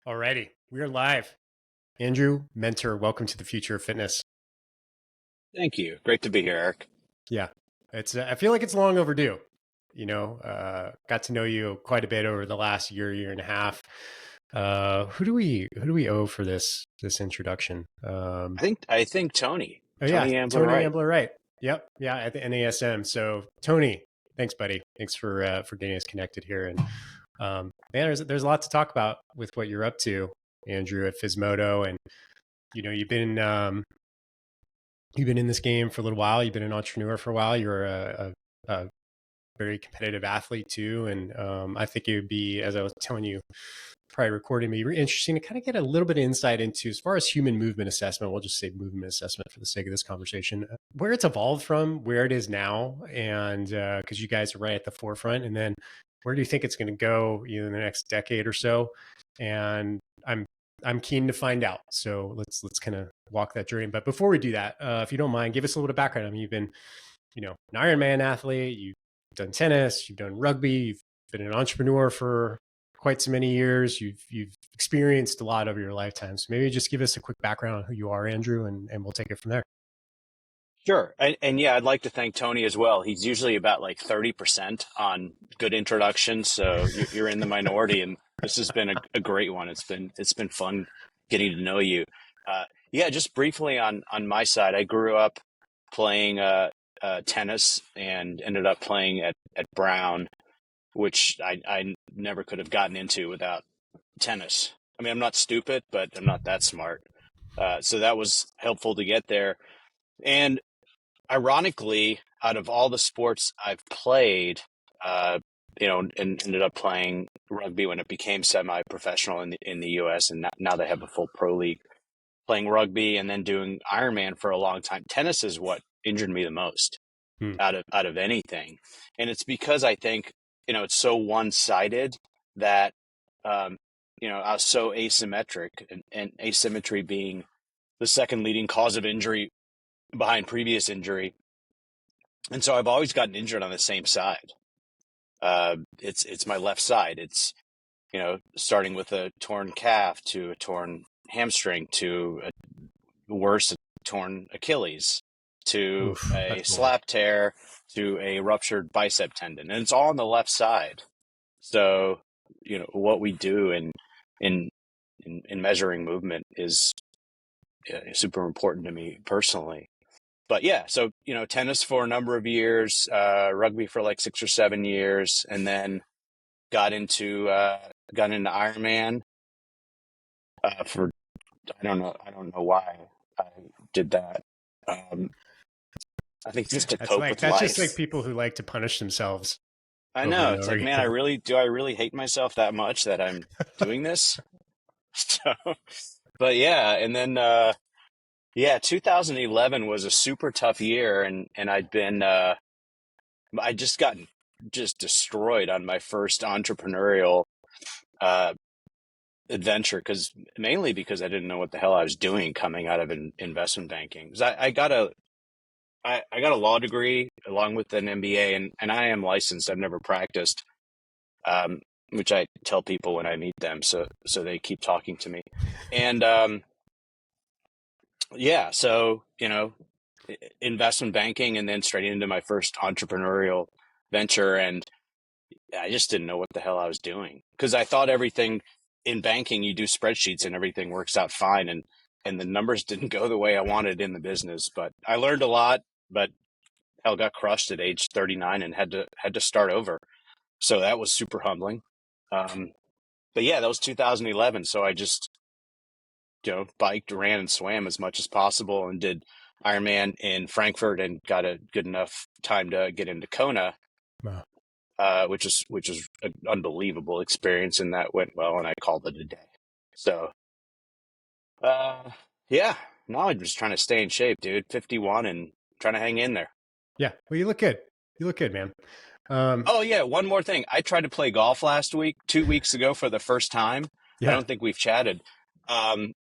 Alrighty, we're live. Andrew Menter, welcome to the future of fitness. Thank you. Great to be here, Eric. Yeah, it's. I feel like it's long overdue. Got to know you quite a bit over the last year and a half. Who do we owe for this introduction? I think Tony. Oh yeah, Tony Ambler Tony Wright. Ambler, right? Yep, yeah, at the NASM. So Tony, thanks, buddy. Thanks for getting us connected here. And man, there's a lot to talk about with what you're up to, Andrew, at Physmodo, and you've been in this game for a little while. You've been an entrepreneur for a while. You're a very competitive athlete too, and I think it would be, as I was telling you, probably recording me, really interesting to kind of get a little bit of insight into, as far as human movement assessment. We'll just say movement assessment for the sake of this conversation, where it's evolved from, where it is now, and because you guys are right at the forefront, and then where do you think it's going to go in the next decade or so? And I'm keen to find out. So let's kind of walk that journey. But before we do that, if you don't mind, give us a little bit of background. I mean, you've been, an Ironman athlete, you've done tennis, you've done rugby, you've been an entrepreneur for quite so many years. You've experienced a lot over your lifetime. So maybe just give us a quick background on who you are, Andrew, and we'll take it from there. Sure. And yeah, I'd like to thank Tony as well. He's usually about like 30% on good introductions. So you're in the minority, and this has been a great one. It's been fun getting to know you. Yeah, just briefly on my side, I grew up playing tennis and ended up playing at Brown, which I never could have gotten into without tennis. I mean, I'm not stupid, but I'm not that smart. So that was helpful to get there. And ironically, out of all the sports I've played, and ended up playing rugby when it became semi-professional in the U.S. And now they have a full pro league. Playing rugby and then doing Ironman for a long time. Tennis is what injured me the most Hmm. out of anything, and it's because I think it's so one-sided that I was so asymmetric, and asymmetry being the second leading cause of injury behind previous injury. And so I've always gotten injured on the same side. It's my left side. It's, starting with a torn calf to a torn hamstring to a worse, a torn Achilles to Oof, a that's brutal. slap tear to a ruptured bicep tendon. And it's all on the left side. So, what we do in measuring movement is super important to me personally. But yeah, so tennis for a number of years, rugby for like 6 or 7 years, and then got into Ironman for I don't know why I did that. Um, I think just to cope with That's just like life. people who like to punish themselves I over know and it's over like, man, again. I really hate myself that much that I'm doing this. So, but yeah, and then yeah, 2011 was a super tough year, and I just got just destroyed on my first entrepreneurial uh, adventure mainly because I didn't know what the hell I was doing coming out of investment banking. 'Cause I got a law degree along with an MBA, and I am licensed. I've never practiced, which I tell people when I meet them, so they keep talking to me. And yeah, so investment banking, and then straight into my first entrepreneurial venture, and I just didn't know what the hell I was doing because I thought everything in banking, you do spreadsheets and everything works out fine. And the numbers didn't go the way I wanted in the business, but I learned a lot, but hell, got crushed at age 39 and had to start over. So that was super humbling. Um, but yeah, that was 2011. So I just, biked, ran and swam as much as possible and did Ironman in Frankfurt and got a good enough time to get into Kona, Wow. which is an unbelievable experience, and that went well, and I called it a day. So, uh, yeah, now I'm just trying to stay in shape, dude. 51 and trying to hang in there. Yeah. Well, you look good. You look good, man. Um, Oh yeah, one more thing. I tried to play golf last week, 2 weeks ago for the first time. I yeah. don't think we've chatted. Um,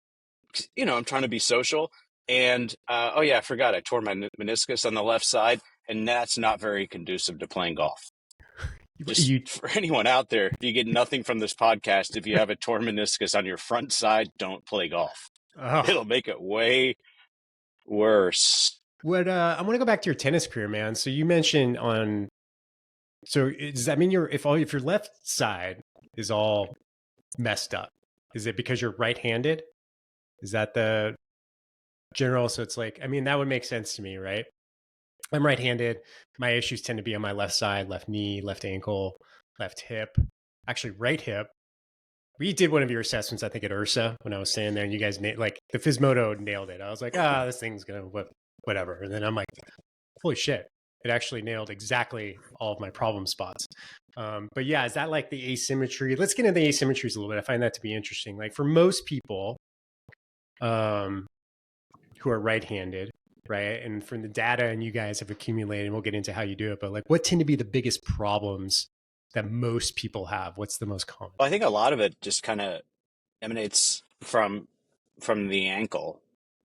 I'm trying to be social, and oh yeah, I forgot I tore my meniscus on the left side, and that's not very conducive to playing golf. Just You, for anyone out there, if you get nothing from this podcast, if you have a torn meniscus on your front side, don't play golf. oh, It'll make it way worse. what, I want to go back to your tennis career, man. So you mentioned on, so does that mean if your left side is all messed up, is it because you're right-handed? Is that the general? So it's like, I mean, that would make sense to me, right? I'm right-handed. My issues tend to be on my left side, left knee, left ankle, left hip, actually right hip. We did one of your assessments, I think, at Ursa when I was standing there, and you guys like the Physmodo nailed it. I was like, this thing's gonna whatever. And then I'm like, holy shit, it actually nailed exactly all of my problem spots. But yeah, is that like the asymmetry? Let's get into the asymmetries a little bit. I find that to be interesting. Like for most people, who are right-handed, right? And from the data and you guys have accumulated, and we'll get into how you do it, but like what tend to be the biggest problems that most people have? What's the most common? Well, I think a lot of it just kind of emanates from the ankle.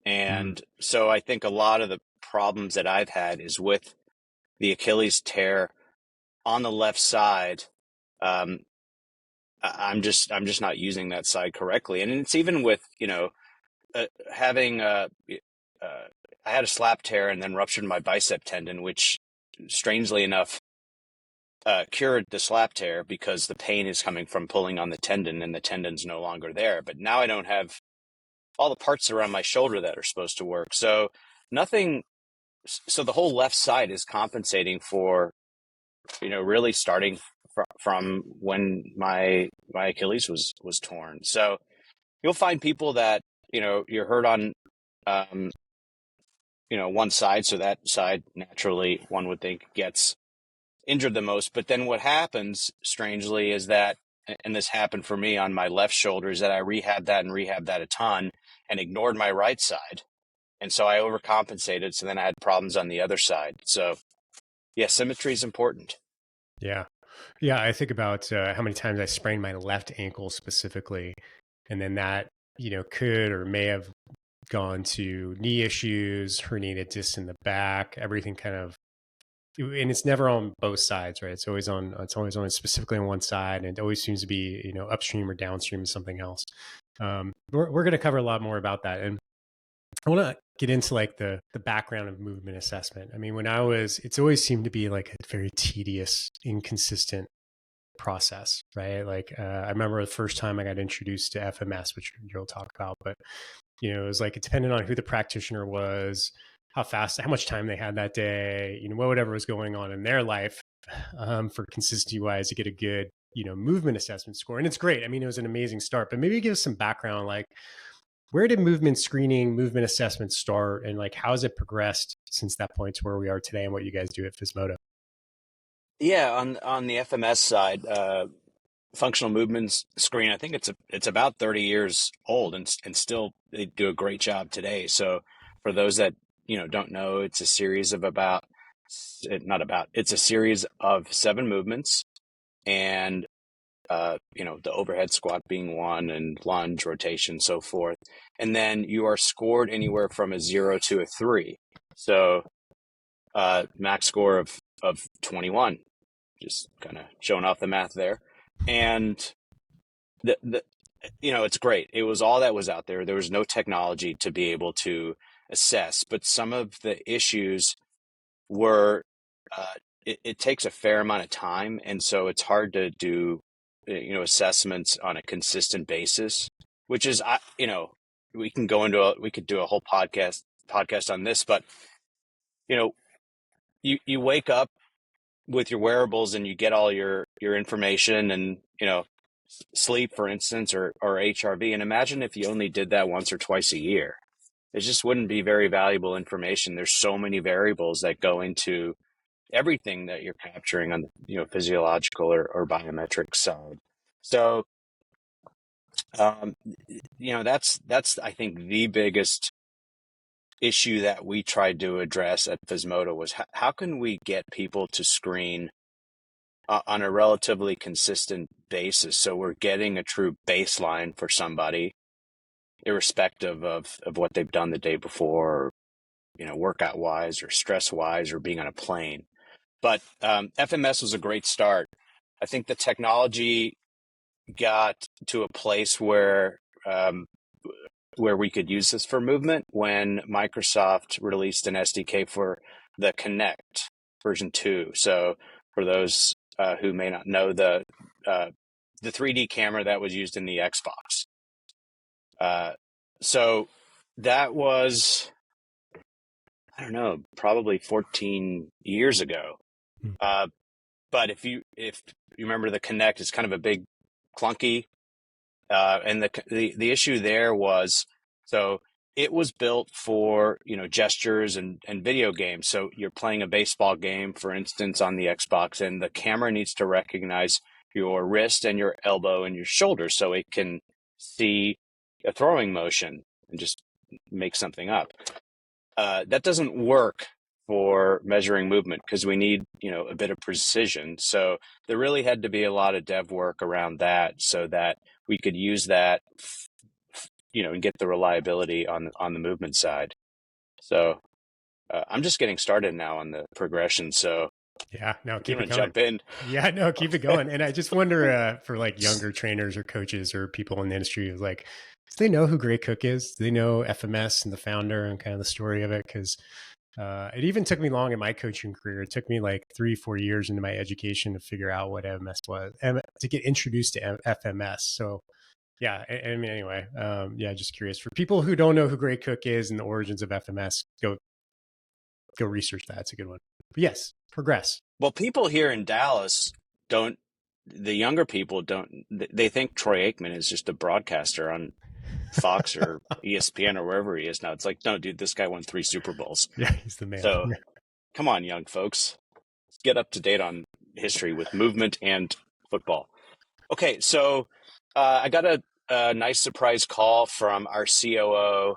Mm. And so I think a lot of the problems that I've had is with the Achilles tear on the left side. Um, I'm just not using that side correctly. And it's even with, having I had a slap tear and then ruptured my bicep tendon, which strangely enough cured the slap tear because the pain is coming from pulling on the tendon and the tendon's no longer there. But now I don't have all the parts around my shoulder that are supposed to work. So nothing. So the whole left side is compensating for, really starting from when my Achilles was torn. So you'll find people that, you're hurt on, um, one side. So that side naturally one would think gets injured the most. But then what happens strangely is that, and this happened for me on my left shoulder, is that I rehabbed that a ton and ignored my right side. And so I overcompensated. So then I had problems on the other side. So yeah, symmetry is important. Yeah. Yeah. I think about how many times I sprained my left ankle specifically. And then that, could or may have gone to knee issues, herniated discs in the back, everything kind of, and it's never on both sides, right? It's always on specifically on one side, and it always seems to be, upstream or downstream of something else. We're going to cover a lot more about that. And I want to get into like the background of movement assessment. I mean, it's always seemed to be like a very tedious, inconsistent process, right? Like I remember the first time I got introduced to FMS, which you'll talk about, but it was like it depended on who the practitioner was, how much time they had that day, whatever was going on in their life, for consistency wise to get a good, movement assessment score. And it's great. I mean, it was an amazing start, but maybe give us some background, like where did movement screening, movement assessment start, and like how has it progressed since that point to where we are today and what you guys do at Physmodo? Yeah, on the FMS side, functional movements screen, I think it's about 30 years old, and still they do a great job today. So for those that don't know, it's a series of it's a series of 7 movements, and the overhead squat being one, and lunge, rotation, so forth. And then you are scored anywhere from a 0 to a 3. So max score of 21, just kind of showing off the math there. And the it's great. It was all that was out there. There was no technology to be able to assess, but some of the issues were, it takes a fair amount of time, and so it's hard to do assessments on a consistent basis, which is, we could do a whole podcast on this. But you know you wake up with your wearables and you get all your information, and sleep, for instance, or HRV. And imagine if you only did that once or twice a year. It just wouldn't be very valuable information. There's so many variables that go into everything that you're capturing on physiological or biometric side. So that's I think the biggest issue that we tried to address at Physmodo was how can we get people to screen on a relatively consistent basis, so we're getting a true baseline for somebody, irrespective of what they've done the day before, or workout wise or stress wise or being on a plane. But FMS was a great start. I think the technology got to a place where we could use this for movement when Microsoft released an SDK for the Kinect version 2. So for those who may not know, the 3D camera that was used in the Xbox. So that was, I don't know, probably 14 years ago. Hmm. But if you remember, the Kinect is kind of a big, clunky, and the issue there was, so it was built for, gestures and video games. So you're playing a baseball game, for instance, on the Xbox, and the camera needs to recognize your wrist and your elbow and your shoulder so it can see a throwing motion and just make something up. That doesn't work for measuring movement because we need, a bit of precision. So there really had to be a lot of dev work around that so that we could use that, and get the reliability on the movement side. So I'm just getting started now on the progression. So Yeah, no, if you keep it want to coming. jump in. Yeah, no, keep it going. And I just wonder for like younger trainers or coaches or people in the industry, like, do they know who Gray Cook is? Do they know FMS and the founder and kind of the story of it? Because it even took me long in my coaching career. It took me like 3-4 years into my education to figure out what FMS was, and to get introduced to FMS. So yeah, I mean, anyway, yeah, just curious for people who don't know who Gray Cook is and the origins of FMS, go research that. It's a good one. But yes, progress. Well, people here in Dallas don't, the younger people don't, they think Troy Aikman is just a broadcaster on Fox or ESPN or wherever he is now. It's like, no, dude, this guy won 3 Super Bowls. Yeah, he's the man. So come on, young folks, let's get up to date on history with movement and football. Okay, so I got a nice surprise call from our COO.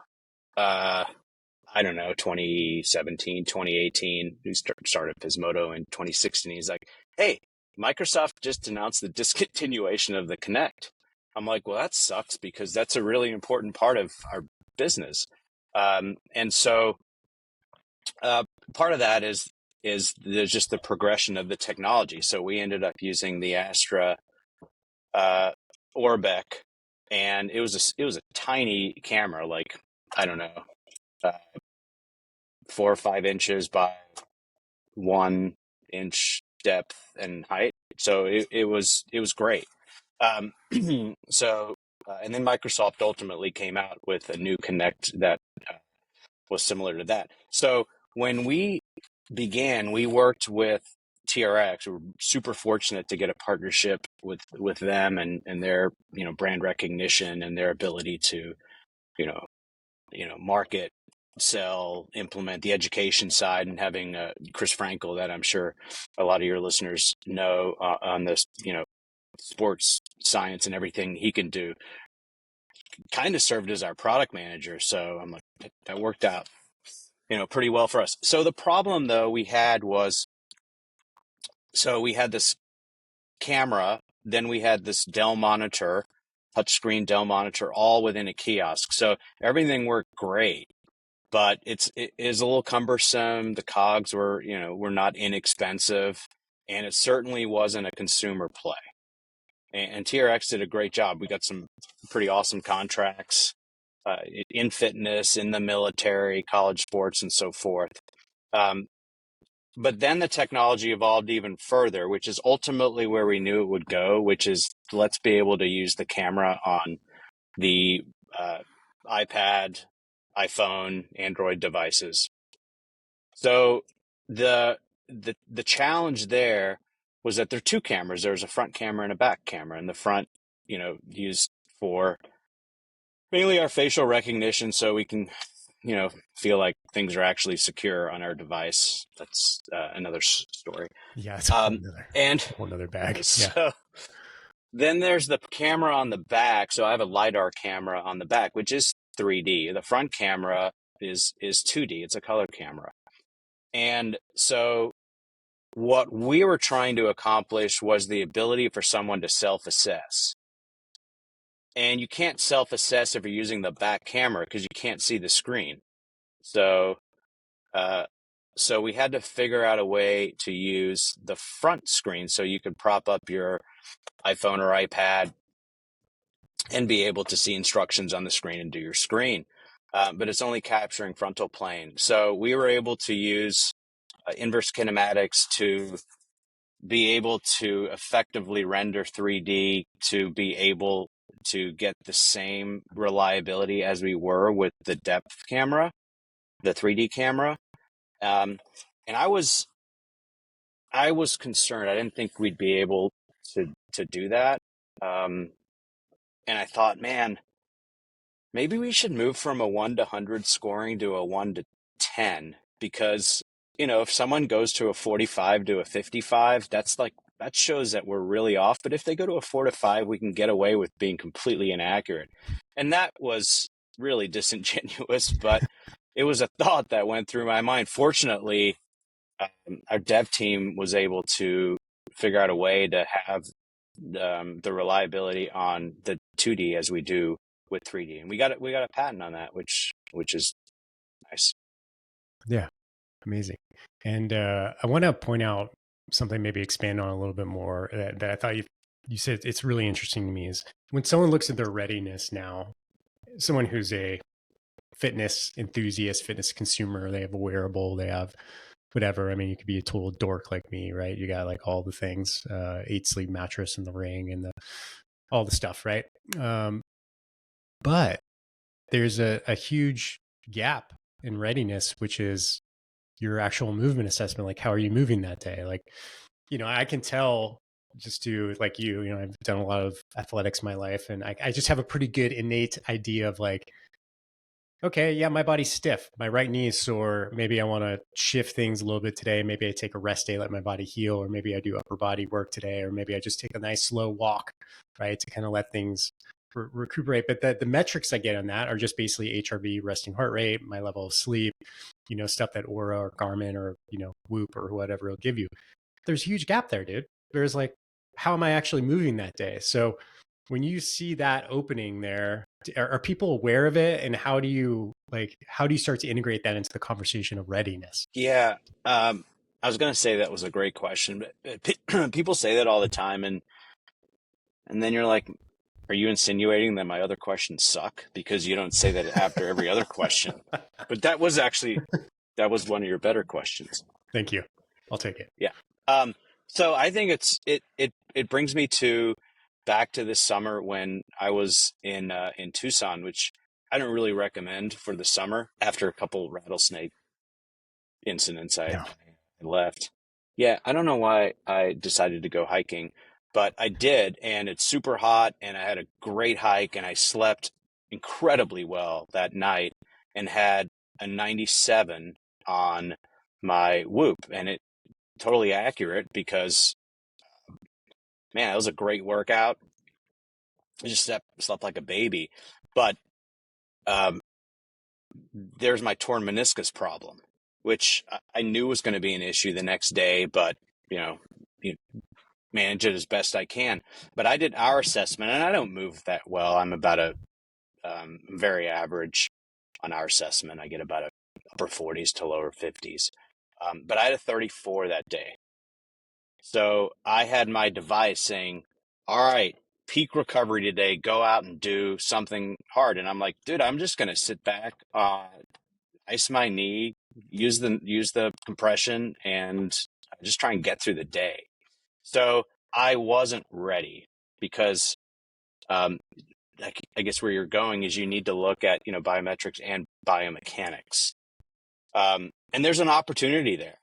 I don't know, 2017, 2018, who started Physmodo in 2016. He's like, hey, Microsoft just announced the discontinuation of the Kinect. I'm like, well, that sucks because that's a really important part of our business. And so part of that is there's just the progression of the technology. So we ended up using the Astra Orbeck, and it was a tiny camera, like, I don't know, uh, 4 or 5 inches by 1 inch depth and height. So it was great. Um, so and then Microsoft ultimately came out with a new Kinect that was similar to that. So when we began, we worked with TRX. We were super fortunate to get a partnership with them and their brand recognition and their ability to you know market, sell, implement the education side, and having Chris Frankel, that I'm sure a lot of your listeners know, on this sports science and everything he can do, kind of served as our product manager. So I'm like, that worked out pretty well for us. So the problem though we had was, so we had this camera, then we had this Dell monitor, touchscreen Dell monitor, all within a kiosk. So everything worked great, but it is a little cumbersome. The cogs were not inexpensive, and it certainly wasn't a consumer play. And TRX did a great job. We got some pretty awesome contracts in fitness, in the military, college sports, and so forth. But then the technology evolved even further, which is ultimately where we knew it would go, which is, let's be able to use the camera on the iPad, iPhone, Android devices. So the challenge there was that there are 2 cameras. There was a front camera and a back camera, and the front, used for mainly our facial recognition, so we can feel like things are actually secure on our device. That's another story. Yeah, it's a And whole nother bag. Yeah. so then there's the camera on the back. So I have a LiDAR camera on the back, which is 3D. The front camera is 2D. It's a color camera. And so what we were trying to accomplish was the ability for someone to self-assess. And you can't self-assess if you're using the back camera because you can't see the screen. So So we had to figure out a way to use the front screen so you could prop up your iPhone or iPad and be able to see instructions on the screen and do your screen. But it's only capturing frontal plane. So we were able to use inverse kinematics to be able to effectively render 3D to be able to get the same reliability as we were with the depth camera, the 3D camera. And I was concerned. I didn't think we'd be able to do that. And I thought, man, maybe we should move from a 1 to 100 scoring to a 1 to 10 because, if someone goes to a 45 to a 55, that shows that we're really off. But if they go to a 4 to 5, we can get away with being completely inaccurate. And that was really disingenuous, but it was a thought that went through my mind. Fortunately, our dev team was able to figure out a way to have the reliability on the 2D as we do with 3D, and we got a patent on that, which is nice. Yeah, amazing. And I want to point out something, maybe expand on a little bit more that I thought you said it's really interesting to me is when someone looks at their readiness now, someone who's a fitness enthusiast, fitness consumer, they have a wearable, they have whatever. I mean, you could be a total dork like me, right? You got like all the things, 8 sleep mattress and the ring and all the stuff, right? But there's a huge gap in readiness, which is your actual movement assessment. Like, how are you moving that day? Like, I can tell just to like I've done a lot of athletics in my life, and I just have a pretty good innate idea of like, okay, yeah, my body's stiff. My right knee is sore. Maybe I want to shift things a little bit today. Maybe I take a rest day, let my body heal, or maybe I do upper body work today, or maybe I just take a nice slow walk, right, to kind of let things recuperate. But the metrics I get on that are just basically HRV, resting heart rate, my level of sleep, stuff that Aura or Garmin or, Whoop or whatever will give you. There's a huge gap there, dude. There's like, how am I actually moving that day? So when you see that opening there, are people aware of it, and how do you start to integrate that into the conversation of readiness? Yeah, I was going to say that was a great question, but people say that all the time, and then you're like, are you insinuating that my other questions suck because you don't say that after every other question? But that was one of your better questions. Thank you. I'll take it. Yeah. So I think it brings me back to this summer when I was in Tucson, which I don't really recommend for the summer. After a couple rattlesnake incidents, I No. left. Yeah, I don't know why I decided to go hiking, but I did, and it's super hot, and I had a great hike, and I slept incredibly well that night, and had a 97 on my Whoop, and it totally accurate because, man, it was a great workout. I just slept like a baby. But there's my torn meniscus problem, which I knew was going to be an issue the next day, but, you manage it as best I can. But I did our assessment, and I don't move that well. I'm about very average on our assessment. I get about a upper 40s to lower 50s. But I had a 34 that day. So I had my device saying, all right, peak recovery today, go out and do something hard. And I'm like, dude, I'm just going to sit back, ice my knee, use the compression, and just try and get through the day. So I wasn't ready because, I guess where you're going is you need to look at, biometrics and biomechanics. And there's an opportunity there.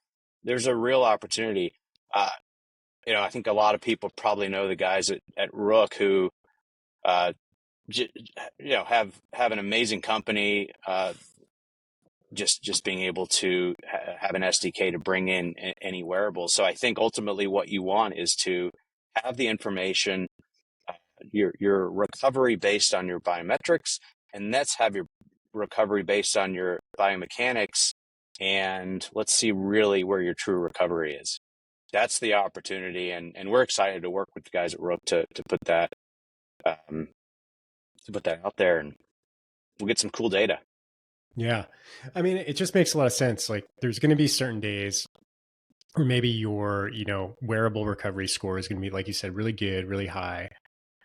There's a real opportunity. I think a lot of people probably know the guys at Rook who, have an amazing company, just being able to have an SDK to bring in any wearable. So I think ultimately what you want is to have the information, your recovery based on your biometrics, and let's have your recovery based on your biomechanics, and let's see really where your true recovery is. That's the opportunity, and we're excited to work with the guys at Rook to put that out there, and we'll get some cool data. Yeah. I mean, it just makes a lot of sense. Like there's going to be certain days or maybe your, wearable recovery score is going to be, like you said, really good, really high,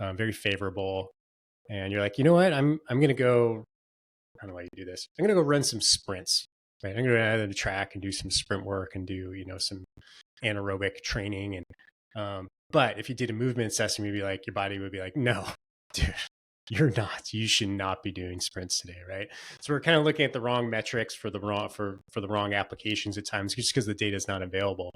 very favorable. And you're like, you know what? I'm going to go, I don't know why you do this. I'm going to go run some sprints, right? I'm going to go out of the track and do some sprint work and do, some anaerobic training. But if you did a movement assessment, you'd be like, your body would be like, no, dude, you should not be doing sprints today, right? So we're kind of looking at the wrong metrics for the wrong applications at times, just because the data is not available.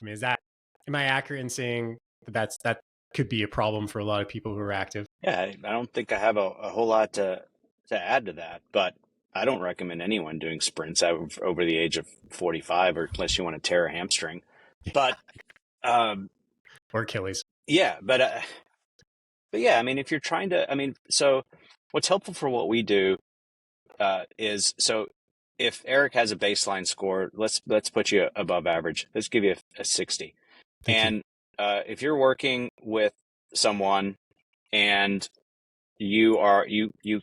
I mean, am I accurate in saying that could be a problem for a lot of people who are active? Yeah, I don't think I have a whole lot to add to that, but I don't recommend anyone doing sprints over the age of 45, or unless you want to tear a hamstring. But um, Or Achilles. yeah, but yeah, I mean, if you're trying to, I mean, so what's helpful for what we do is, so if Eric has a baseline score, let's put you above average. Let's give you a 60. Thank you. And if you're working with someone and you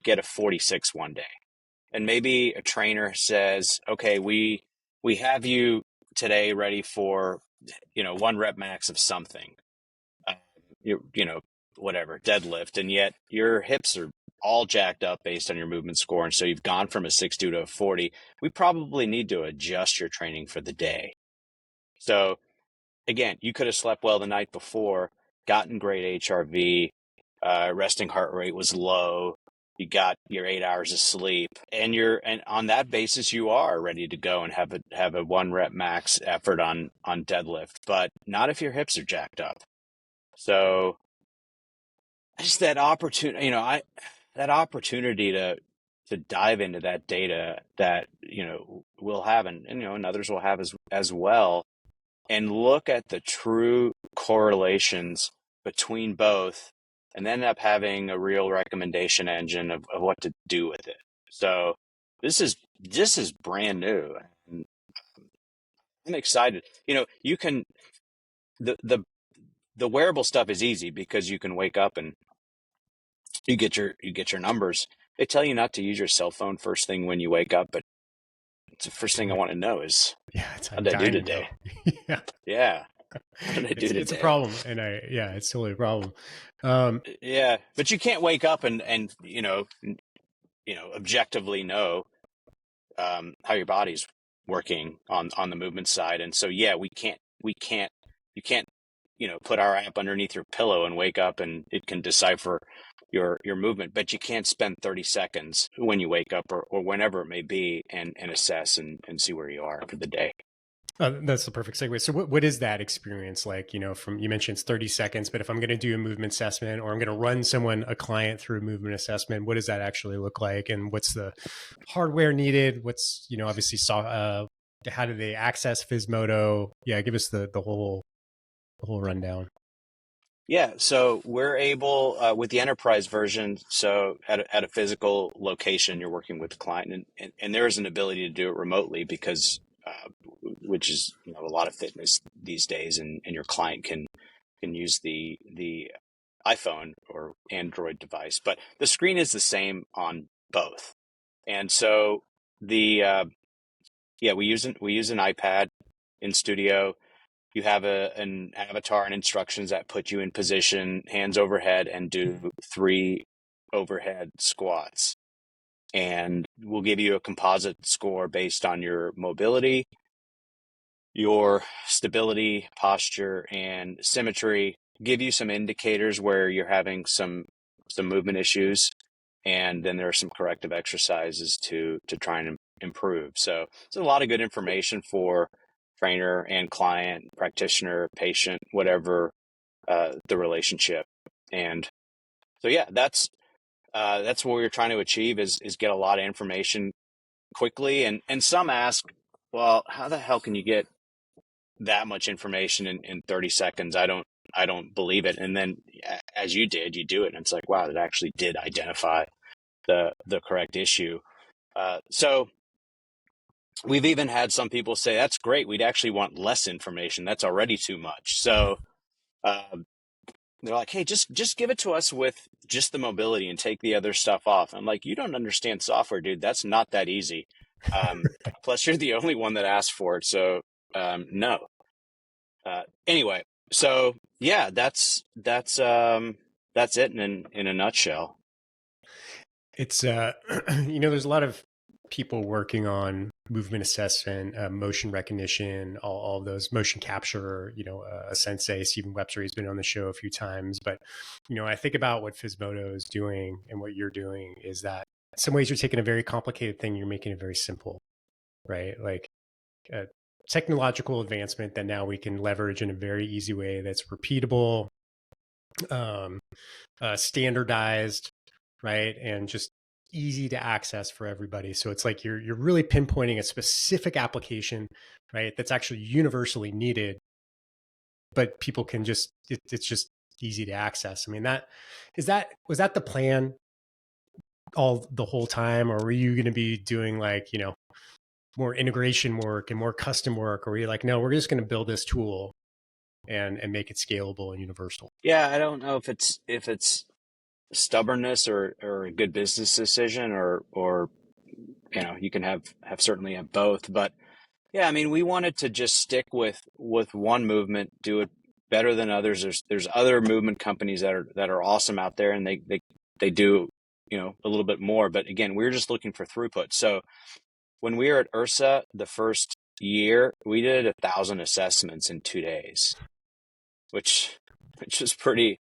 get a 46 one day, and maybe a trainer says, okay, we have you today ready for, one rep max of something, uh, whatever, deadlift, and yet your hips are all jacked up based on your movement score, and so you've gone from a 60 to a 40. We probably need to adjust your training for the day. So again, you could have slept well the night before, gotten great HRV, resting heart rate was low, you got your 8 hours of sleep, and on that basis you are ready to go and have a one rep max effort on deadlift, but not if your hips are jacked up. So just that opportunity, that opportunity to dive into that data that we'll have, and others will have as well, and look at the true correlations between both, and then end up having a real recommendation engine of what to do with it. So this is brand new, and I'm excited. You can the wearable stuff is easy because you can wake up and you get your numbers. They tell you not to use your cell phone first thing when you wake up, but it's the first thing I want to know is, Yeah, how I'm did I do dying to know. today? Yeah, Yeah, how did I do it's a today? problem, and yeah, it's totally a problem. Um, Yeah, but you can't wake up and objectively know how your body's working on the movement side. And so yeah, we can't you can't put our app underneath your pillow and wake up and it can decipher your movement, but you can't spend 30 seconds when you wake up, or whenever it may be, and assess and see where you are for the day. that's the perfect segue. So, what is that experience like? From you mentioned it's 30 seconds, but if I'm going to do a movement assessment or I'm going to run a client through a movement assessment, what does that actually look like? And what's the hardware needed? What's obviously how do they access Physmodo? Yeah, give us the whole rundown. Yeah, so we're able, with the enterprise version, so at a physical location, you're working with the client, and there is an ability to do it remotely, because which is a lot of fitness these days, and your client can use the iPhone or Android device, but the screen is the same on both. And so the yeah, we use an iPad in studio. You have an avatar and instructions that put you in position, hands overhead, and do 3 overhead squats. And we'll give you a composite score based on your mobility, your stability, posture, and symmetry. Give you some indicators where you're having some movement issues, and then there are some corrective exercises to try and improve. So it's a lot of good information for trainer and client, practitioner, patient, whatever the relationship. And so yeah, that's what we're trying to achieve, is get a lot of information quickly. And some ask, well, how the hell can you get that much information in 30 seconds? I don't believe it. And then, as you did, you do it, and it's like, wow, it actually did identify the correct issue. So we've even had some people say, that's great, we'd actually want less information, that's already too much. So uh, they're like, hey, just give it to us with just the mobility and take the other stuff off. I'm like, you don't understand software, dude. That's not that easy. Plus, you're the only one that asked for it, so no. Anyway, so yeah, that's it in a nutshell. It's there's a lot of people working on movement assessment, motion recognition, all of those, motion capture. A sensei, Stephen Webster, he's been on the show a few times. But I think about what Physmodo is doing and what you're doing is that in some ways you're taking a very complicated thing, you're making it very simple, right? Like a technological advancement that now we can leverage in a very easy way that's repeatable, um, standardized, right, and just easy to access for everybody. So it's like you're really pinpointing a specific application, right, that's actually universally needed, but people can it's just easy to access. I mean, was that the plan all the whole time, or were you going to be doing like more integration work and more custom work, or were you like, no, we're just going to build this tool and make it scalable and universal? Yeah, I don't know if it's stubbornness or a good business decision or you can certainly have both, but yeah, I mean, we wanted to just stick with one movement, do it better than others. There's other movement companies that are awesome out there, and they do a little bit more. But again, we're just looking for throughput. So when we were at URSA the first year, we did 1,000 assessments in 2 days, which is pretty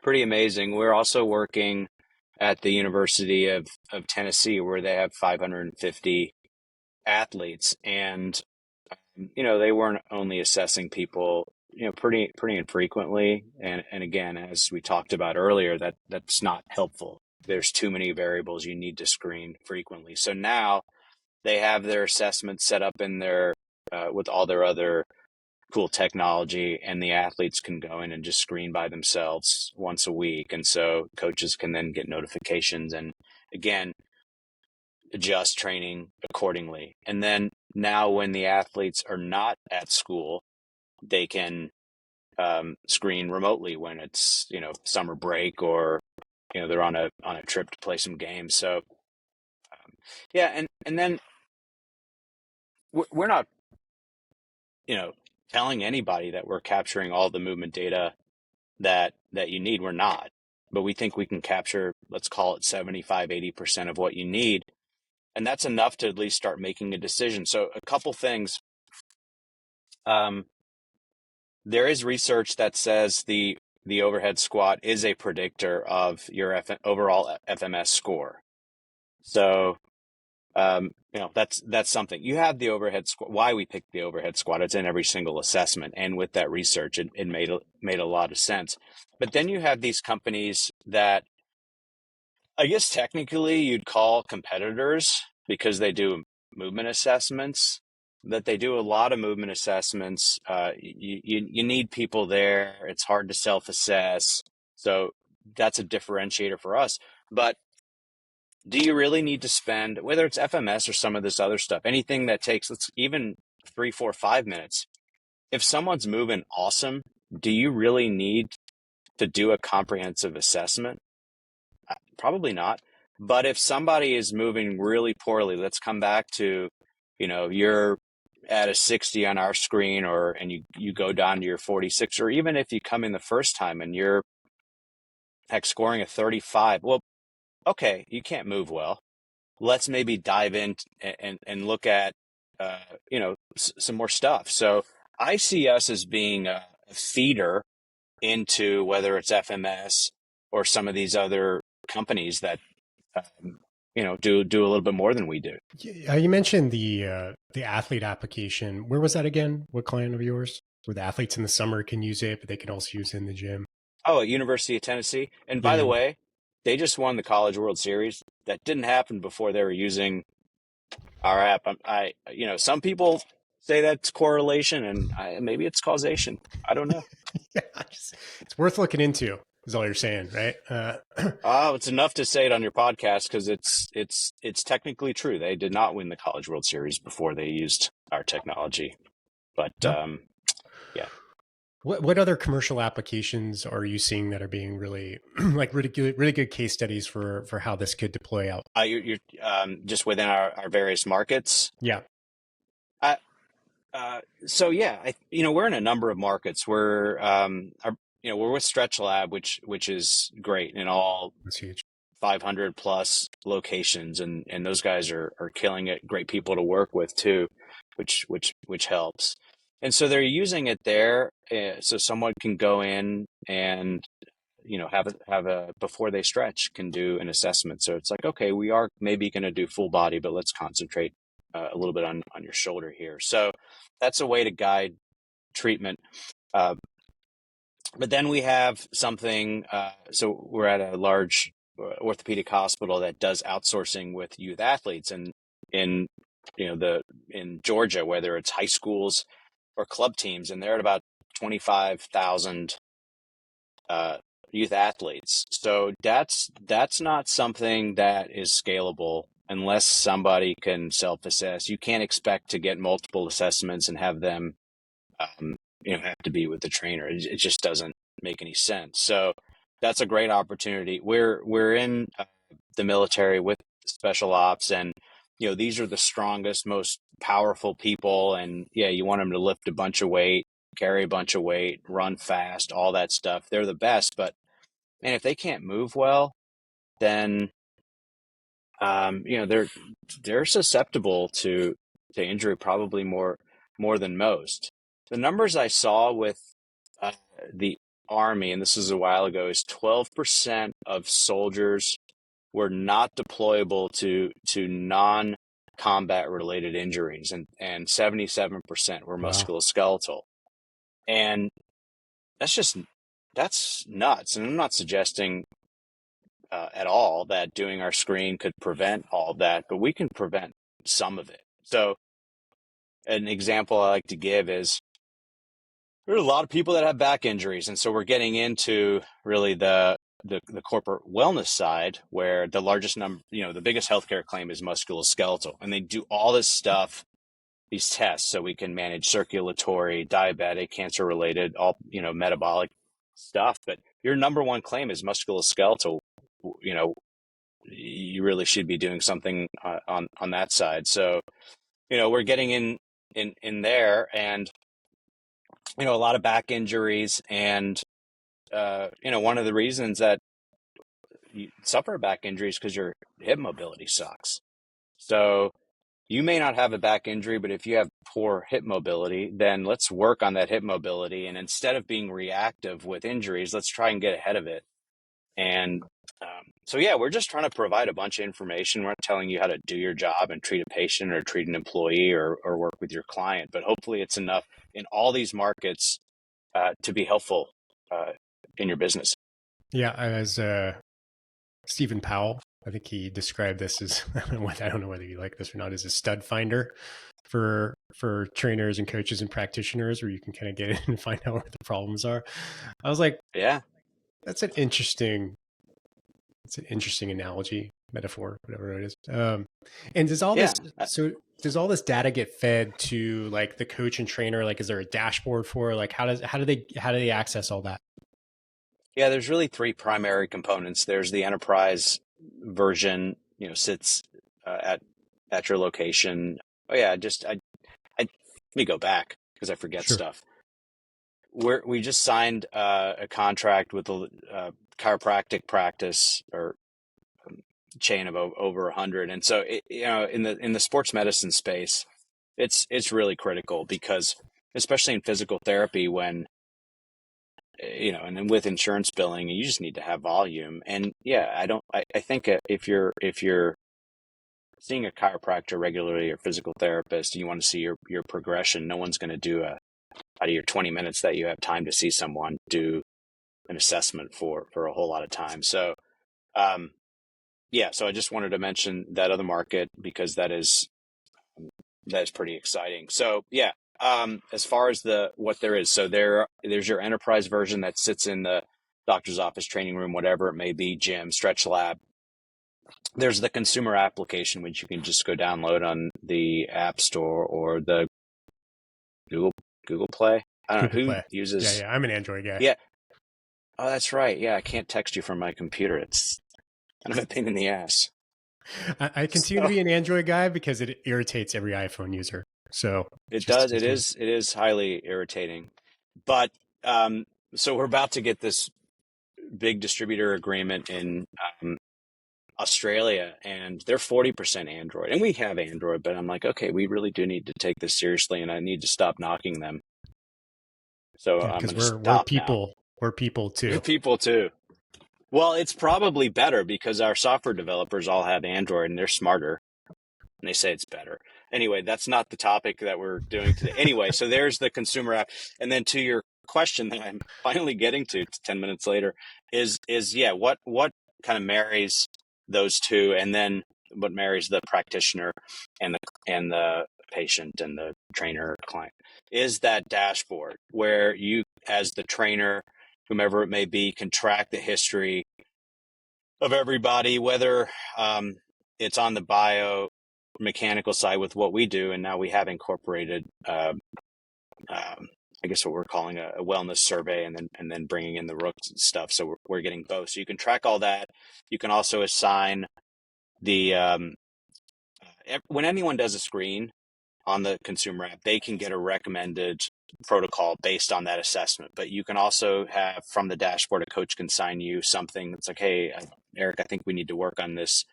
amazing. We're also working at the University of Tennessee, where they have 550 athletes, and they weren't only assessing people, pretty infrequently. And again, as we talked about earlier, that's not helpful. There's too many variables you need to screen frequently. So now they have their assessments set up in their with all their other cool technology, and the athletes can go in and just screen by themselves once a week. And so coaches can then get notifications and again adjust training accordingly. And then now when the athletes are not at school, they can screen remotely when it's summer break or they're on a trip to play some games. So yeah, and then we're not telling anybody that we're capturing all the movement data that you need. We're not, but we think we can capture, let's call it 75-80% of what you need, and that's enough to at least start making a decision. So a couple things. There is research that says the overhead squat is a predictor of your overall FMS score. So that's something. You have the overhead squat. Why we picked the overhead squat? It's in every single assessment, and with that research, it made a lot of sense. But then you have these companies that I guess technically you'd call competitors because they do movement assessments. That they do a lot of movement assessments. You need people there. It's hard to self-assess, so that's a differentiator for us. But do you really need to spend, whether it's FMS or some of this other stuff, anything that takes, let's even 3, 4, 5 minutes? If someone's moving awesome, do you really need to do a comprehensive assessment? Probably not. But if somebody is moving really poorly, let's come back to, you're at a 60 on our screen, and you go down to your 46, or even if you come in the first time and you're scoring a 35, well, okay, you can't move well. Let's maybe dive in and look at, some more stuff. So I see us as being a feeder into whether it's FMS or some of these other companies that, do a little bit more than we do. You mentioned the athlete application. Where was that again? What client of yours? Where the athletes in the summer can use it, but they can also use it in the gym. Oh, at University of Tennessee. And by the Yeah. way, they just won the College World Series. That didn't happen before they were using our app. Some people say that's correlation, and maybe it's causation. I don't know. Yeah, it's worth looking into. Is all you're saying, right? Oh, it's enough to say it on your podcast because it's technically true. They did not win the College World Series before they used our technology. But No. yeah. What other commercial applications are you seeing that are being really like really good case studies for how this could deploy out? You're just within our various markets. Yeah, I, so yeah, we're in a number of markets. We're with Stretch Lab, which is great in all that's huge. 500 plus locations, and those guys are killing it. Great people to work with too, which helps. And so they're using it there, so someone can go in and have a before they stretch can do an assessment. So it's like, okay, we are maybe going to do full body, but let's concentrate a little bit on your shoulder here. So that's a way to guide treatment. Uh, but then we have something. So we're at a large orthopedic hospital that does outsourcing with youth athletes, and in in Georgia, whether it's high schools or club teams, and they're at about 25,000 youth athletes. So that's not something that is scalable unless somebody can self-assess. You can't expect to get multiple assessments and have them, have to be with the trainer. It just doesn't make any sense. So that's a great opportunity. We're in the military with special ops, and these are the strongest, most powerful people, and yeah, you want them to lift a bunch of weight, carry a bunch of weight, run fast, all that stuff. They're the best, but and if they can't move well, then they're susceptible to injury probably more than most. The numbers I saw with uh, the Army, and this is a while ago, is 12% of soldiers were not deployable to non-combat related injuries, and 77% were Wow. musculoskeletal. And that's that's nuts. And I'm not suggesting at all that doing our screen could prevent all of that, but we can prevent some of it. So an example I like to give is there are a lot of people that have back injuries, and so we're getting into really the corporate wellness side, where the largest number, the biggest healthcare claim is musculoskeletal, and they do all this stuff, these tests, so we can manage circulatory, diabetic, cancer related, all metabolic stuff. But your number one claim is musculoskeletal. You know, you really should be doing something on that side. So we're getting in there, and a lot of back injuries, and one of the reasons that you suffer back injuries because your hip mobility sucks. So you may not have a back injury, but if you have poor hip mobility, then let's work on that hip mobility. And instead of being reactive with injuries, let's try and get ahead of it. And so, yeah, we're just trying to provide a bunch of information. We're not telling you how to do your job and treat a patient or treat an employee or work with your client, but hopefully it's enough in all these markets to be helpful in your business. Yeah, as Stephen Powell, I think he described this as I don't know whether you like this or not, as a stud finder for trainers and coaches and practitioners, where you can kind of get in and find out where the problems are. I was like, Yeah. that's an interesting analogy, metaphor, whatever it is. And does all Yeah. this does all this data get fed to like the coach and trainer? Like, is there a dashboard for like how do they access all that? Yeah, there's really three primary components. There's the enterprise version, sits at your location. Oh yeah, let me go back because I forget Sure. stuff. We just signed a contract with a chiropractic practice or chain of over 100, and so in the sports medicine space, it's really critical because especially in physical therapy when and then with insurance billing, you just need to have volume. And yeah, I think if you're seeing a chiropractor regularly or physical therapist, you want to see your progression. No one's going to do out of your 20 minutes that you have time to see someone, do an assessment for a whole lot of time. So, yeah, so I just wanted to mention that other market because that is pretty exciting. So yeah, as far as what there is, so there's your enterprise version that sits in the doctor's office, training room, whatever it may be, gym, stretch lab. There's the consumer application, which you can just go download on the App Store or the Google Google Play. I don't know Google who Play. Yeah, uses. yeah. I'm an Android guy. Yeah. Oh, that's right. Yeah, I can't text you from my computer. It's kind of a pain in the ass. I continue to So be an Android guy because it irritates every iPhone user. So it just does. just one. It is highly irritating. But um, so we're about to get this big distributor agreement in Australia, and they're 40% Android, and we have Android. But I'm like, okay, we really do need to take this seriously, and I need to stop knocking them. So Yeah, I'm because going to we're stop now. people. We're people too. People too. Well, it's probably better because our software developers all have Android and they're smarter and they say it's better. Anyway, that's not the topic that we're doing today. Anyway, so there's the consumer app. And then to your question that I'm finally getting to 10 minutes later is yeah, what kind of marries those two, and then what marries the practitioner and the patient and the trainer client is that dashboard where you, as the trainer, whomever it may be, can track the history of everybody, whether it's on the biomechanical side with what we do, and now we have incorporated, I guess what we're calling a wellness survey, and then bringing in the Rook stuff. So we're getting both. So you can track all that. You can also assign the when anyone does a screen on the consumer app, they can get a recommended protocol based on that assessment. But you can also have from the dashboard, a coach can sign you something that's like, hey, Eric, I think we need to work on this.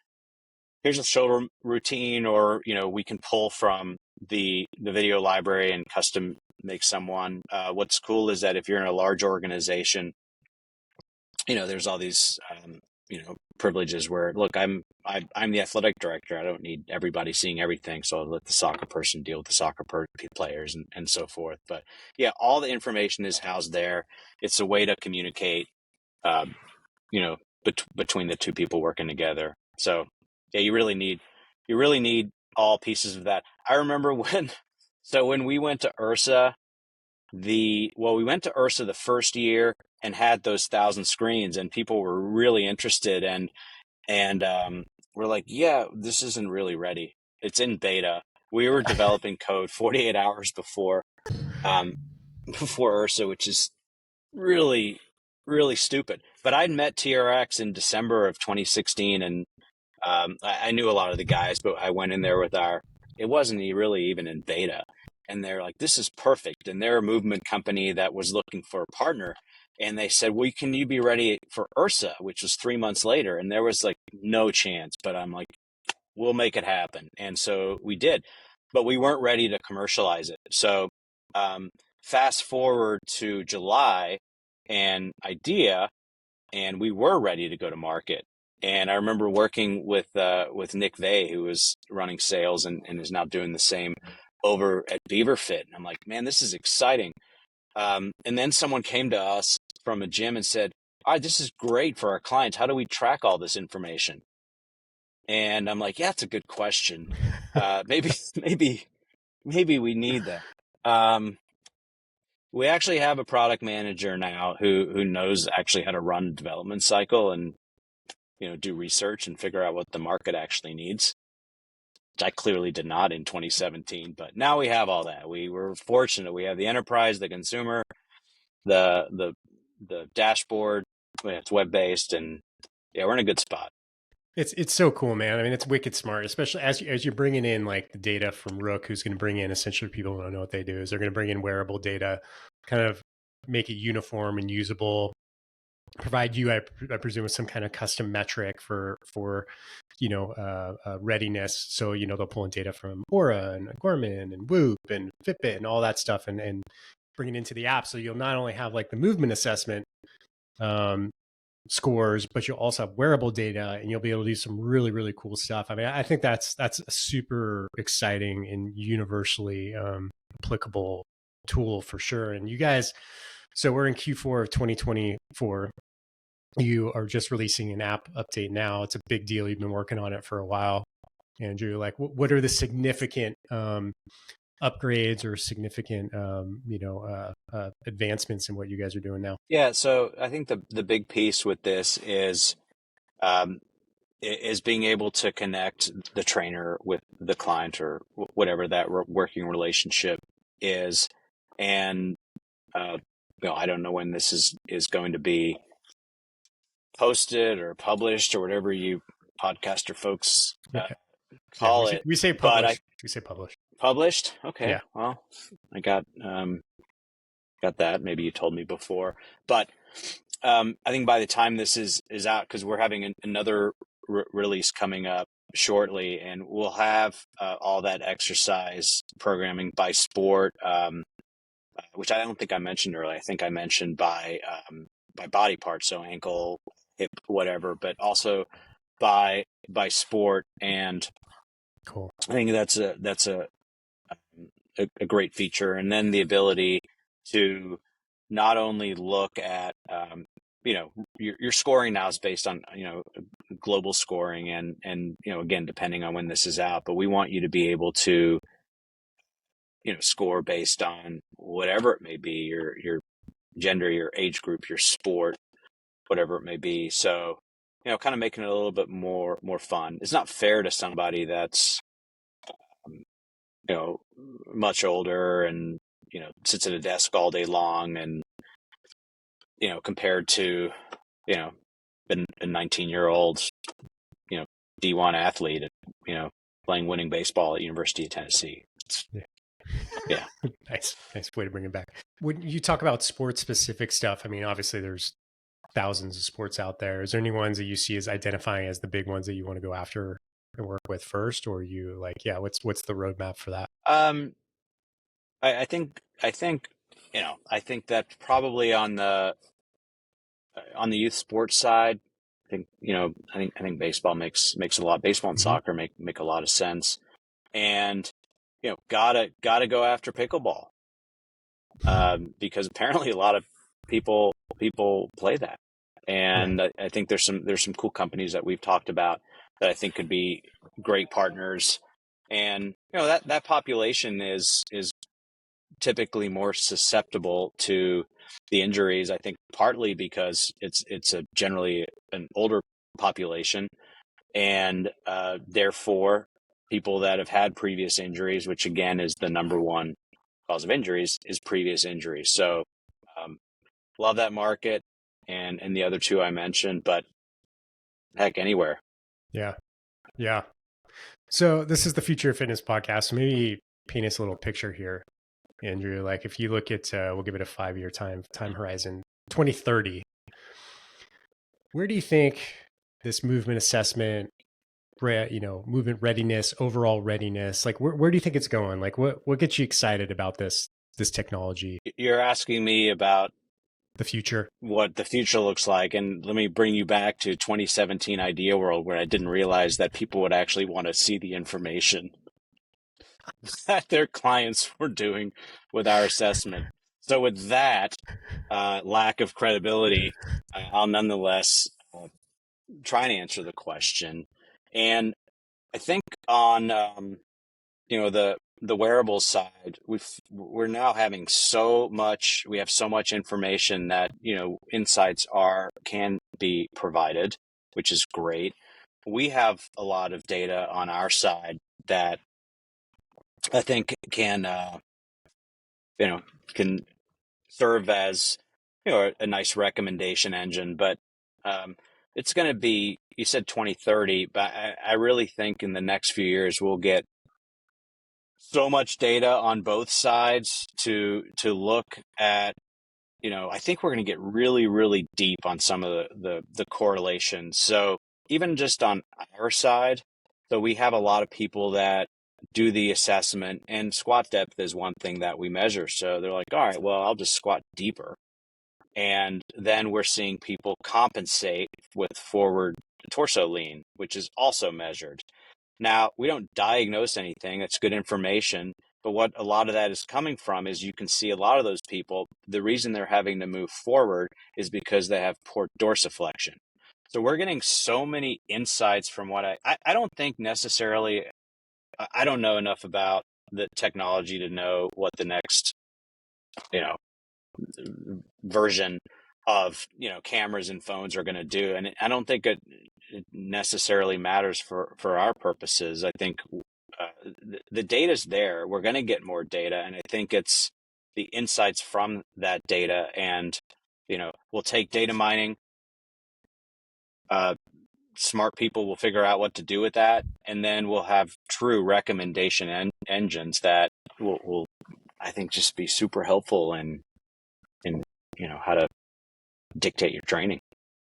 Here's a shoulder routine, or we can pull from the video library and custom make someone. What's cool is that if you're in a large organization, there's all these privileges where, look, I'm the athletic director. I don't need everybody seeing everything, so I'll let the soccer person deal with the soccer players and so forth. But yeah, all the information is housed there. It's a way to communicate, um, you know, between the two people working together. So yeah, you really need all pieces of that. I remember when we went to Ursa, we went to Ursa the first year and had those 1,000 screens, and people were really interested, and we're like, yeah, this isn't really ready. It's in beta. We were developing code 48 hours um, before Ursa, which is really, really stupid. But I'd met TRX in December of 2016, and I knew a lot of the guys, but I went in there with it wasn't really even in beta. And they're like, this is perfect. And they're a movement company that was looking for a partner. And they said, well, can you be ready for Ursa, which was 3 months later? And there was like no chance, but I'm like, we'll make it happen. And so we did, but we weren't ready to commercialize it. So um, fast forward to July and IDEA, and we were ready to go to market. And I remember working with Nick Vay, who was running sales and is now doing the same over at BeaverFit. And I'm like, man, this is exciting. And then someone came to us from a gym and said, all right, this is great for our clients. How do we track all this information? And I'm like, yeah, it's a good question. Maybe, maybe we need that. Um, we actually have a product manager now who knows actually how to run a development cycle and do research and figure out what the market actually needs. Which I clearly did not in 2017, but now we have all that. We were fortunate. We have the enterprise, the consumer, the the dashboard. It's web based, and yeah, we're in a good spot. It's so cool, man. I mean, it's wicked smart, especially as you're bringing in like the data from Rook, who's going to bring in essentially people who don't know what they do. Is they're going to bring in wearable data, kind of make it uniform and usable, provide you, I presume, with some kind of custom metric for readiness. So they'll pull in data from Aura and Garmin and Whoop and Fitbit and all that stuff, and bring it into the app. So you'll not only have like the movement assessment um, scores, but you'll also have wearable data, and you'll be able to do some really, really cool stuff. I mean, I think that's a super exciting and universally applicable tool for sure. And you guys, so we're in Q4 of 2024. You are just releasing an app update now. It's a big deal. You've been working on it for a while, Andrew. Like, what are the significant upgrades or significant advancements in what you guys are doing now? Yeah, so I think the big piece with this um, is being able to connect the trainer with the client or whatever that working relationship is, and I don't know when this is going to be posted or published or whatever you podcaster folks Yeah. Yeah. call it. We say But I publish. We say publish. published. Okay. Yeah. Well, I got that. Maybe you told me before, but I think by the time this is out, because we're having another release coming up shortly, and we'll have all that exercise programming by sport, which I don't think I mentioned earlier. I think I mentioned by body part, so ankle, hip, whatever, but also by sport, and Cool. I think that's a great feature. And then the ability to not only look at, your scoring now is based on, global scoring and, again, depending on when this is out, but we want you to be able to, score based on whatever it may be, your gender, your age group, your sport, whatever it may be. So, kind of making it a little bit more fun. It's not fair to somebody that's, um, much older and, sits at a desk all day long and, compared to, a 19-year-old, D1 athlete, playing winning baseball at University of Tennessee. Yeah. Yeah. Nice way to bring it back. When you talk about sports specific stuff, I mean, obviously there's thousands of sports out there. Is there any ones that you see as identifying as the big ones that you want to go after and work with first, or you like, yeah, what's the roadmap for that? I think, I think that probably on the youth sports side, I think, I think baseball makes a lot, baseball and Mm-hmm. soccer make a lot of sense. And, gotta go after pickleball. Because apparently a lot of people play that. And Yeah. I think there's some cool companies that we've talked about that I think could be great partners. And, that population is typically more susceptible to the injuries, I think partly because it's a generally an older population, and therefore people that have had previous injuries, which again is the number one cause of injuries, is previous injuries. So love that market and the other two I mentioned, but heck, anywhere. Yeah. Yeah. So this is the Future of Fitness podcast. So maybe paint us a little picture here, Andrew. Like if you look at, we'll give it a 5-year time horizon, 2030. Where do you think this movement assessment, movement readiness, overall readiness, like where do you think it's going? Like what gets you excited about this technology, You're asking me about the future? what the future looks like. And let me bring you back to 2017 Idea World, where I didn't realize that people would actually want to see the information that their clients were doing with our assessment. So with that lack of credibility, I'll nonetheless try and answer the question. And I think on the wearable side, we're now having we have so much information that insights can be provided, which is great. We have a lot of data on our side that I think can serve as a nice recommendation engine. But it's going to be, you said 2030, but I really think in the next few years we'll get so much data on both sides to look at. I think we're going to get really, really deep on some of the correlations. So even just on our side, so we have a lot of people that do the assessment, and squat depth is one thing that we measure. So they're like, all right, well, I'll just squat deeper. And then we're seeing people compensate with forward torso lean, which is also measured. Now, we don't diagnose anything. That's good information. But what a lot of that is coming from is you can see a lot of those people, the reason they're having to move forward is because they have poor dorsiflexion. So we're getting so many insights from what I don't think necessarily, I don't know enough about the technology to know what the next, version of, cameras and phones are going to do. And I don't think it necessarily matters for our purposes. I think the data's there. We're going to get more data, and I think it's the insights from that data, and we'll take data mining. Smart people will figure out what to do with that, and then we'll have true recommendation engines that will I think just be super helpful in how to dictate your training.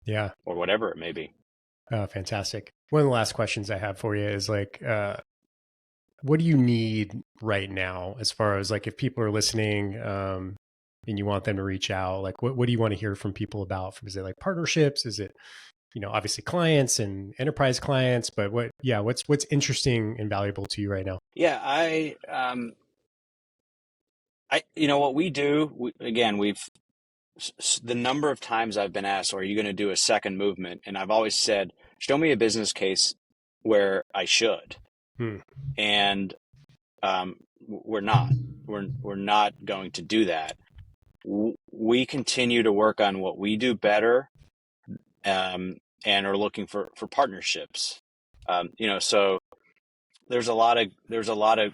Yeah. Or whatever it may be. Oh, fantastic. One of the last questions I have for you is like, what do you need right now as far as like if people are listening and you want them to reach out, like what do you want to hear from people about? Is it like partnerships? Is it, obviously clients and enterprise clients, but what's interesting and valuable to you right now? Yeah, what we do, the number of times I've been asked, are you going to do a second movement? And I've always said, show me a business case where I should. Hmm. And we're not. We're not going to do that. We continue to work on what we do better, and are looking for partnerships. So there's a lot of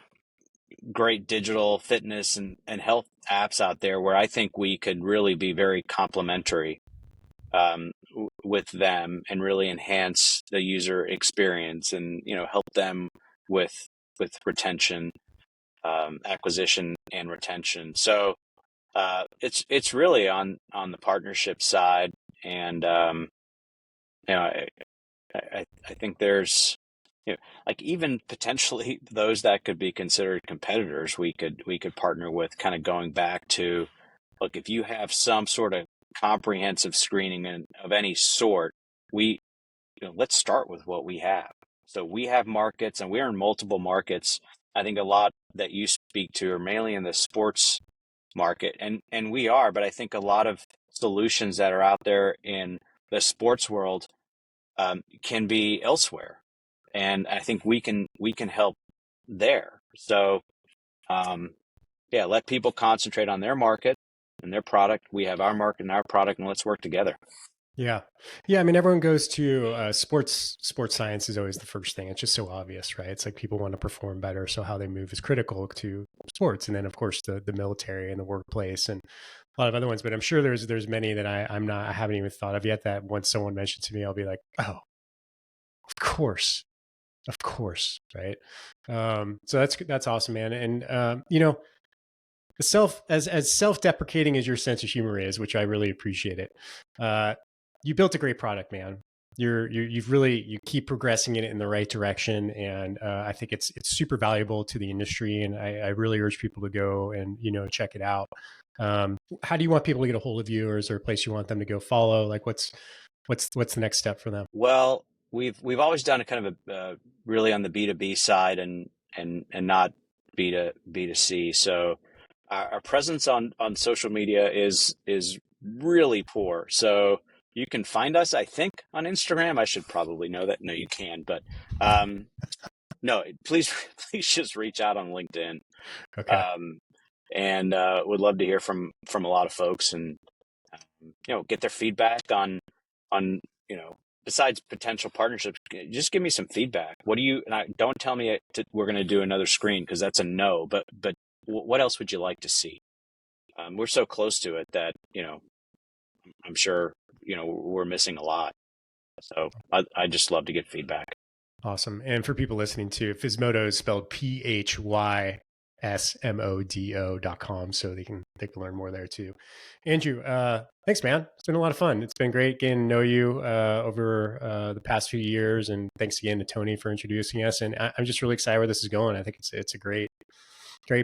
great digital fitness and health apps out there where I think we could really be very complementary with them and really enhance the user experience, and help them with retention, acquisition and retention. So it's really on the partnership side, and I think there's like even potentially those that could be considered competitors we could partner with, kind of going back to, look, if you have some sort of comprehensive screening of any sort, we let's start with what we have. So we have markets, and we're in multiple markets. I think a lot that you speak to are mainly in the sports market, and we are, but I think a lot of solutions that are out there in the sports world can be elsewhere, and I think we can help there. So let people concentrate on their market and their product. We have our market and our product, and let's work together. Yeah. Yeah. I mean, everyone goes to sports science is always the first thing. It's just so obvious, right? It's like people want to perform better. So how they move is critical to sports. And then of course the military and the workplace and a lot of other ones, but I'm sure there's many that I haven't even thought of yet that once someone mentioned to me, I'll be like, oh, of course. Of course. Right. So that's awesome, man. And, as self-deprecating as your sense of humor is, which I really appreciate it. You built a great product, man. You keep progressing it in the right direction, and I think it's super valuable to the industry, and I really urge people to go and check it out. How do you want people to get a hold of you, or is there a place you want them to go follow? Like, what's the next step for them? Well, we've always done a kind of a really on the B2B side, and not B2C. So our presence on social media is really poor. So you can find us, I think, on Instagram. I should probably know that. No, you can, but no, please please just reach out on LinkedIn. Okay. And would love to hear from a lot of folks, and get their feedback on besides potential partnerships. Just give me some feedback. What do you? And don't tell me we're going to do another screen, because that's a no. But what else would you like to see? We're so close to it that I'm sure we're missing a lot. So I just love to get feedback. Awesome. And for people listening to, Physmodo is spelled PHYSMODO.com. So they can learn more there too. Andrew, thanks, man. It's been a lot of fun. It's been great getting to know you over the past few years. And thanks again to Tony for introducing us. And I'm just really excited where this is going. I think it's a great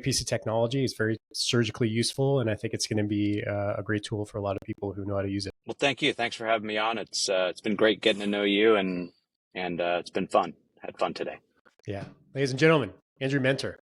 piece of technology. It's very surgically useful. And I think it's going to be a great tool for a lot of people who know how to use it. Well, thank you. Thanks for having me on. It's been great getting to know you, and it's been fun. Had fun today. Yeah. Ladies and gentlemen, Andrew Menter.